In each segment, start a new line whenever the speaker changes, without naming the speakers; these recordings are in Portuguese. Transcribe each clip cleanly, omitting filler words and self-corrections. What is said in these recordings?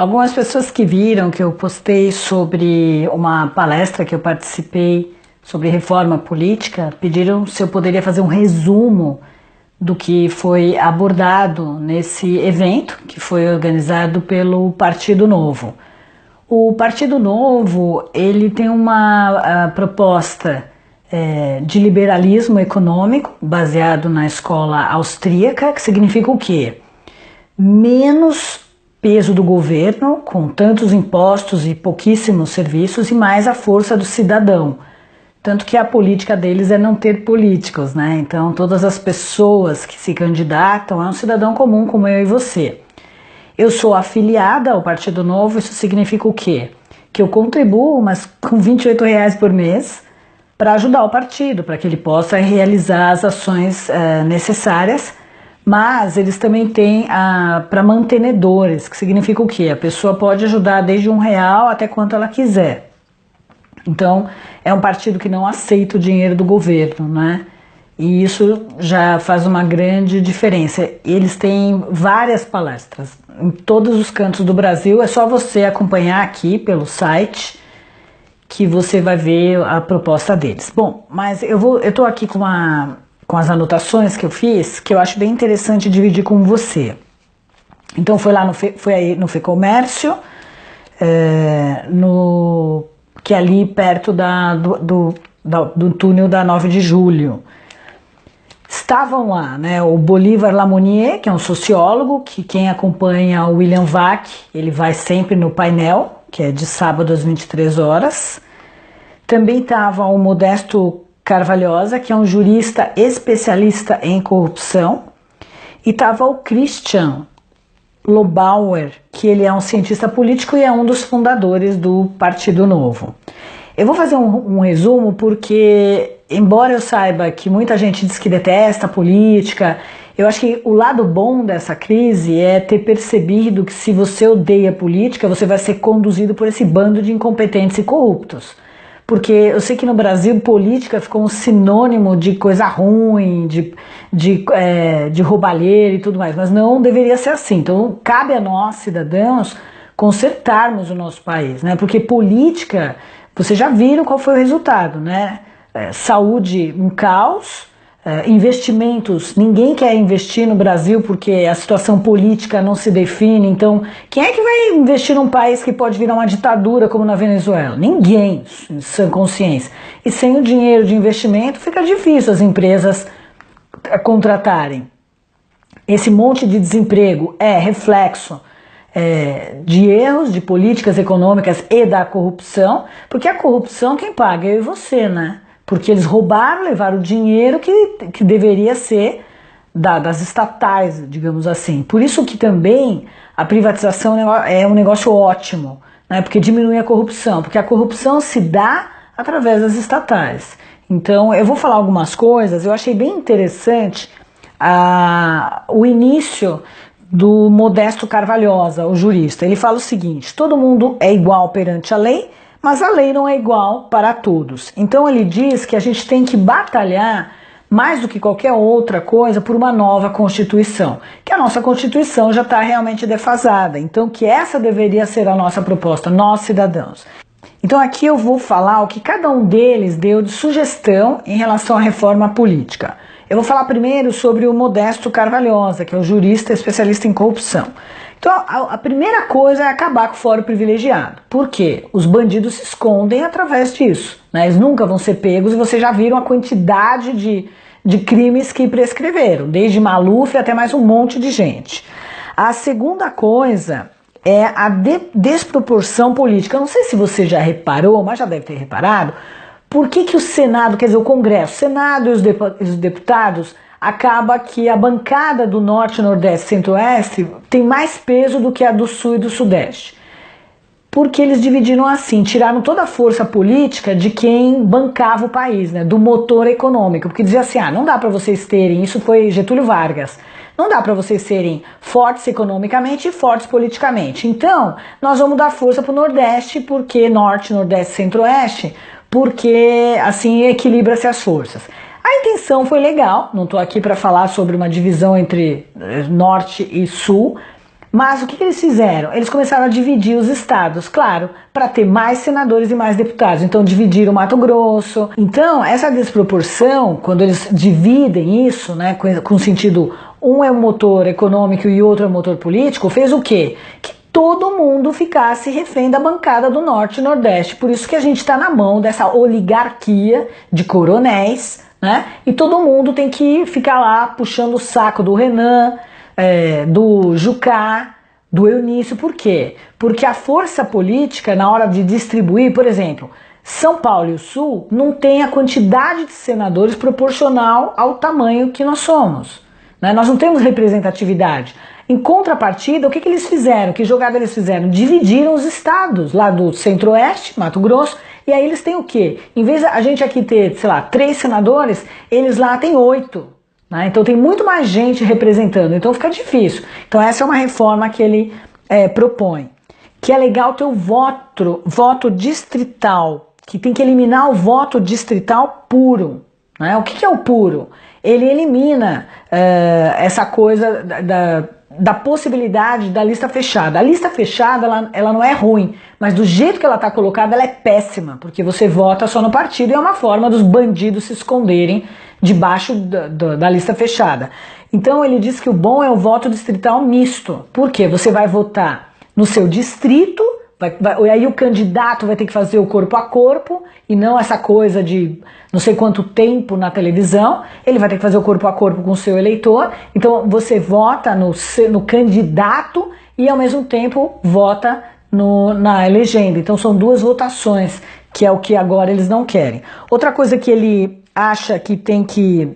Algumas pessoas que viram que eu postei sobre uma palestra que eu participei sobre reforma política pediram se eu poderia fazer um resumo do que foi abordado nesse evento que foi organizado pelo Partido Novo. O Partido Novo, ele tem uma proposta de liberalismo econômico baseado na escola austríaca, que significa o quê? Menos peso do governo, com tantos impostos e pouquíssimos serviços, e mais a força do cidadão. Tanto que a política deles é não ter políticos, né? Então todas as pessoas que se candidatam é um cidadão comum como eu e você. Eu sou afiliada ao Partido Novo, isso significa o quê? Que eu contribuo, mas com R$ 28 por mês, para ajudar o partido, para que ele possa realizar as ações necessárias, mas eles também têm para mantenedores, que significa o quê? A pessoa pode ajudar desde R$ 1 até quanto ela quiser. Então, é um partido que não aceita o dinheiro do governo, né? E isso já faz uma grande diferença. Eles têm várias palestras em todos os cantos do Brasil, é só você acompanhar aqui pelo site que você vai ver a proposta deles. Bom, mas eu tô aqui com as anotações que eu fiz, que eu acho bem interessante dividir com você. Então foi aí no FEComércio, que é ali perto do túnel da 9 de julho. Estavam lá, né, o Bolívar Lamonier, que é um sociólogo, que quem acompanha o William Vac, ele vai sempre no painel, que é de sábado às 23 horas. Também estava o Modesto Carvalhosa, que é um jurista especialista em corrupção. E estava o Christian Lobauer, que ele é um cientista político e é um dos fundadores do Partido Novo. Eu vou fazer um resumo porque, embora eu saiba que muita gente diz que detesta a política, eu acho que o lado bom dessa crise é ter percebido que se você odeia a política, você vai ser conduzido por esse bando de incompetentes e corruptos. Porque eu sei que no Brasil política ficou um sinônimo de coisa ruim, de roubalheira e tudo mais, mas não deveria ser assim. Então cabe a nós, cidadãos, consertarmos o nosso país, né? Porque política, vocês já viram qual foi o resultado, né? Saúde, um caos. Investimentos, ninguém quer investir no Brasil porque a situação política não se define. Então quem é que vai investir num país que pode virar uma ditadura como na Venezuela? Ninguém, em sã consciência. E sem o dinheiro de investimento fica difícil as empresas contratarem. Esse monte de desemprego é reflexo de erros de políticas econômicas e da corrupção, porque a corrupção quem paga é eu e você, né? Porque eles roubaram, levaram o dinheiro que deveria ser das estatais, digamos assim. Por isso que também a privatização é um negócio ótimo, né? Porque diminui a corrupção, porque a corrupção se dá através das estatais. Então eu vou falar algumas coisas, eu achei bem interessante o início do Modesto Carvalhosa, o jurista. Ele fala o seguinte: todo mundo é igual perante a lei, mas a lei não é igual para todos. Então ele diz que a gente tem que batalhar mais do que qualquer outra coisa por uma nova Constituição, que a nossa Constituição já está realmente defasada, então que essa deveria ser a nossa proposta, nós cidadãos. Então aqui eu vou falar o que cada um deles deu de sugestão em relação à reforma política. Eu vou falar primeiro sobre o Modesto Carvalhosa, que é o jurista especialista em corrupção. Então a primeira coisa é acabar com o fórum privilegiado. Por quê? Os bandidos se escondem através disso, né? Eles nunca vão ser pegos e vocês já viram a quantidade de crimes que prescreveram, desde Maluf até mais um monte de gente. A segunda coisa é a desproporção política. Eu não sei se você já reparou, mas já deve ter reparado, por que o Senado, quer dizer, o Congresso, o Senado e os deputados, acaba que a bancada do Norte, Nordeste e Centro-Oeste tem mais peso do que a do Sul e do Sudeste. Porque eles dividiram assim, tiraram toda a força política de quem bancava o país, né, do motor econômico. Porque dizia assim, não dá para vocês terem, isso foi Getúlio Vargas, não dá para vocês serem fortes economicamente e fortes politicamente. Então, nós vamos dar força para o Nordeste, porque Norte, Nordeste e Centro-Oeste, porque assim equilibra-se as forças. A intenção foi legal, não estou aqui para falar sobre uma divisão entre Norte e Sul, Mas o que eles fizeram? Eles começaram a dividir os estados, claro, para ter mais senadores e mais deputados. Então dividiram o Mato Grosso. Então essa desproporção, quando eles dividem isso, né, com sentido, um é o motor econômico e outro é o motor político, fez o quê? Que todo mundo ficasse refém da bancada do Norte e Nordeste. Por isso que a gente está na mão dessa oligarquia de coronéis, né? E todo mundo tem que ficar lá puxando o saco do Renan, do Jucá, do Eunício. Por quê? Porque a força política, na hora de distribuir, por exemplo, São Paulo e o Sul não tem a quantidade de senadores proporcional ao tamanho que nós somos, né? Nós não temos representatividade. Em contrapartida, o que eles fizeram? Que jogada eles fizeram? Dividiram os estados, lá do Centro-Oeste, Mato Grosso, e aí eles têm o quê? Em vez de a gente aqui ter, sei lá, 3 senadores, eles lá têm 8. Né? Então tem muito mais gente representando, então fica difícil. Então essa é uma reforma que ele propõe. Que é legal ter o voto distrital, que tem que eliminar o voto distrital puro. Né? O que é o puro? Ele elimina essa coisa da possibilidade da lista fechada. A lista fechada, ela não é ruim, mas do jeito que ela está colocada, ela é péssima, porque você vota só no partido e é uma forma dos bandidos se esconderem debaixo da lista fechada. Então ele diz que o bom é o voto distrital misto, porque você vai votar no seu distrito, e aí o candidato vai ter que fazer o corpo a corpo, e não essa coisa de não sei quanto tempo na televisão. Ele vai ter que fazer o corpo a corpo com o seu eleitor. Então você vota no candidato e ao mesmo tempo vota na legenda. Então são 2 votações, que é o que agora eles não querem. Outra coisa que ele acha que tem que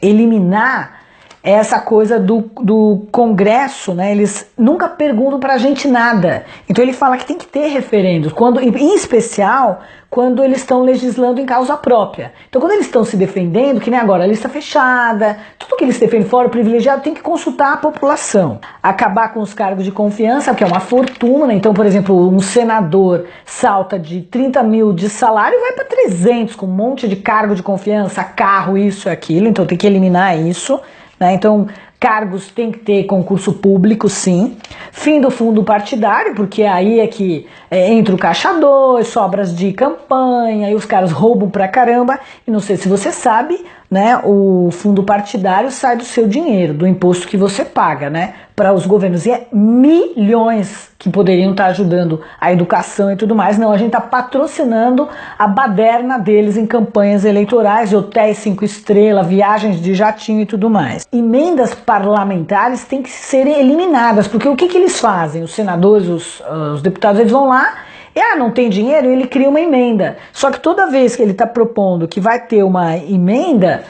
eliminar é essa coisa do Congresso, né? Eles nunca perguntam pra gente nada. Então ele fala que tem que ter referendos, em especial quando eles estão legislando em causa própria. Então quando eles estão se defendendo, que nem agora, a lista fechada, tudo que eles defendem fora o privilegiado tem que consultar a população. Acabar com os cargos de confiança, que é uma fortuna. Então, por exemplo, um senador salta de 30 mil de salário e vai para 300, com um monte de cargo de confiança, carro, isso e aquilo. Então tem que eliminar isso. Então, cargos tem que ter concurso público, sim. Fim do fundo partidário, porque aí é que entra o caixa 2, sobras de campanha, e os caras roubam pra caramba. E não sei se você sabe, né, o fundo partidário sai do seu dinheiro, do imposto que você paga, né, para os governos. E é milhões que poderiam estar ajudando a educação e tudo mais. Não, a gente está patrocinando a baderna deles em campanhas eleitorais, hotéis 5 estrelas, viagens de jatinho e tudo mais. Emendas parlamentares têm que ser eliminadas, porque o que eles fazem? Os senadores, os deputados, eles vão lá e não tem dinheiro, ele cria uma emenda. Só que toda vez que ele está propondo que vai ter uma emenda,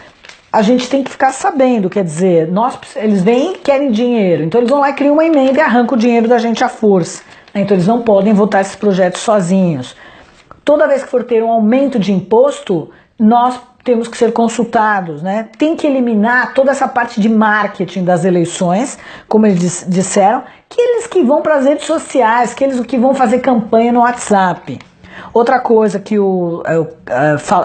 a gente tem que ficar sabendo, quer dizer, eles vêm e querem dinheiro, então eles vão lá e criam uma emenda e arrancam o dinheiro da gente à força. Então eles não podem votar esses projetos sozinhos. Toda vez que for ter um aumento de imposto, nós temos que ser consultados, né? Tem que eliminar toda essa parte de marketing das eleições, como eles disseram, que eles que vão para as redes sociais, que eles que vão fazer campanha no WhatsApp. Outra coisa que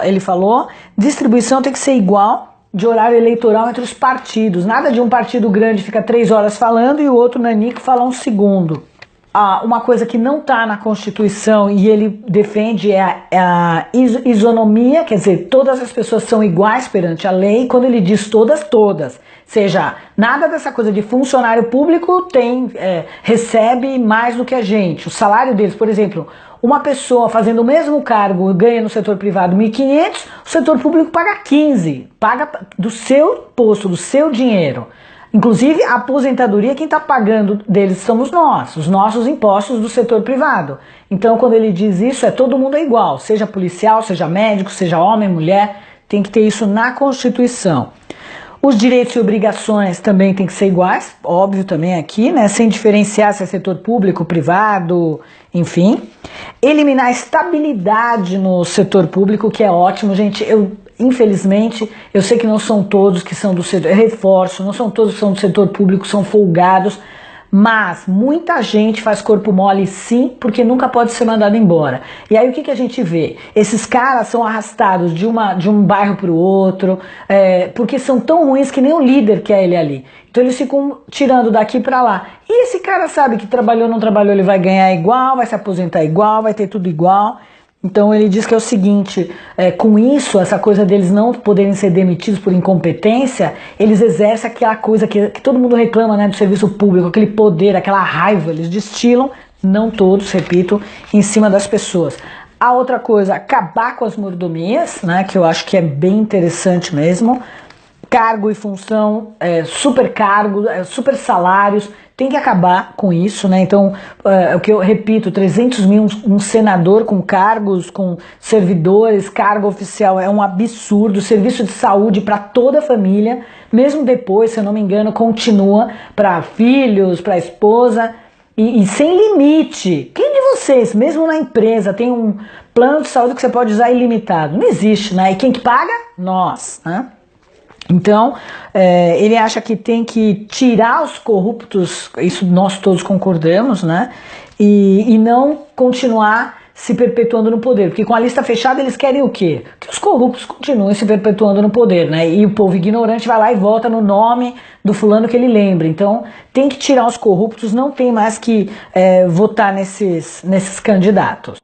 ele falou, distribuição tem que ser igual de horário eleitoral entre os partidos. Nada de um partido grande fica 3 horas falando e o outro nanico fala 1 segundo. Uma coisa que não está na Constituição e ele defende é a isonomia, quer dizer, todas as pessoas são iguais perante a lei. Quando ele diz todas, seja, nada dessa coisa de funcionário público recebe mais do que a gente. O salário deles, por exemplo, uma pessoa fazendo o mesmo cargo ganha no setor privado 1.500, o setor público paga 15, paga do seu posto, do seu dinheiro. Inclusive, a aposentadoria, quem está pagando deles somos nós, os nossos impostos do setor privado. Então, quando ele diz isso, todo mundo é igual, seja policial, seja médico, seja homem, mulher, tem que ter isso na Constituição. Os direitos e obrigações também tem que ser iguais, óbvio também aqui, né, sem diferenciar se é setor público, privado, enfim. Eliminar a estabilidade no setor público, que é ótimo, gente. Infelizmente, eu sei que não são todos que são do setor, reforço, não são todos que são do setor público, são folgados, Mas muita gente faz corpo mole sim, porque nunca pode ser mandado embora. E aí o que a gente vê? Esses caras são arrastados de um bairro para o outro, porque são tão ruins que nem o líder quer ele ali. Então eles ficam tirando daqui para lá. E esse cara sabe que trabalhou ou não trabalhou, ele vai ganhar igual, vai se aposentar igual, vai ter tudo igual. Então ele diz que é o seguinte, com isso, essa coisa deles não poderem ser demitidos por incompetência, eles exercem aquela coisa que todo mundo reclama, né, do serviço público, aquele poder, aquela raiva, eles destilam, não todos, repito, em cima das pessoas. A outra coisa, acabar com as mordomias, né, que eu acho que é bem interessante mesmo, cargo e função, super cargos, super salários, tem que acabar com isso, né? Então, o que eu repito, 300 mil, um senador com cargos, com servidores, cargo oficial, é um absurdo. Serviço de saúde para toda a família, mesmo depois, se eu não me engano, continua para filhos, para esposa, e sem limite. Quem de vocês, mesmo na empresa, tem um plano de saúde que você pode usar ilimitado? Não existe, né? E quem que paga? Nós, né? Então, ele acha que tem que tirar os corruptos, isso nós todos concordamos, né? E não continuar se perpetuando no poder, porque com a lista fechada eles querem o quê? Que os corruptos continuem se perpetuando no poder, né? E o povo ignorante vai lá e vota no nome do fulano que ele lembra. Então, tem que tirar os corruptos, não tem mais que votar nesses candidatos.